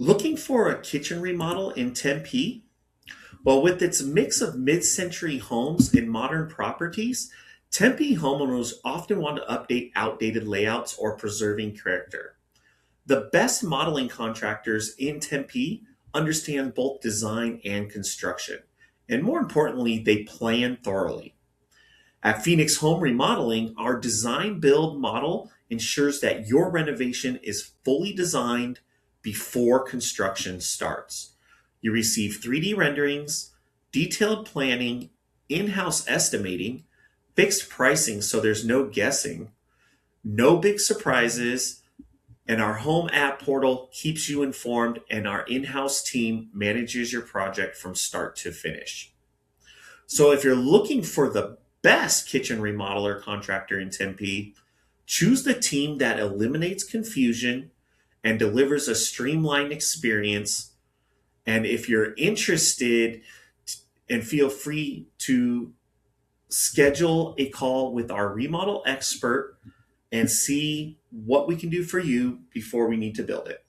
Looking for a kitchen remodel in Tempe? Well, with its mix of mid century homes and modern properties, Tempe homeowners often want to update outdated layouts or preserving character. The best modeling contractors in Tempe understand both design and construction. And more importantly, they plan thoroughly. At Phoenix Home Remodeling, our design build model ensures that your renovation is fully designed before construction starts. You receive 3D renderings, detailed planning, in house estimating, fixed pricing so there's no guessing, no big surprises, and our home app portal keeps you informed, and our in house team manages your project from start to finish. So if you're looking for the best kitchen remodeler contractor in Tempe, choose the team that eliminates confusion and delivers a streamlined experience. And if you're interested, and feel free to schedule a call with our remodel expert and see what we can do for you before we need to build it.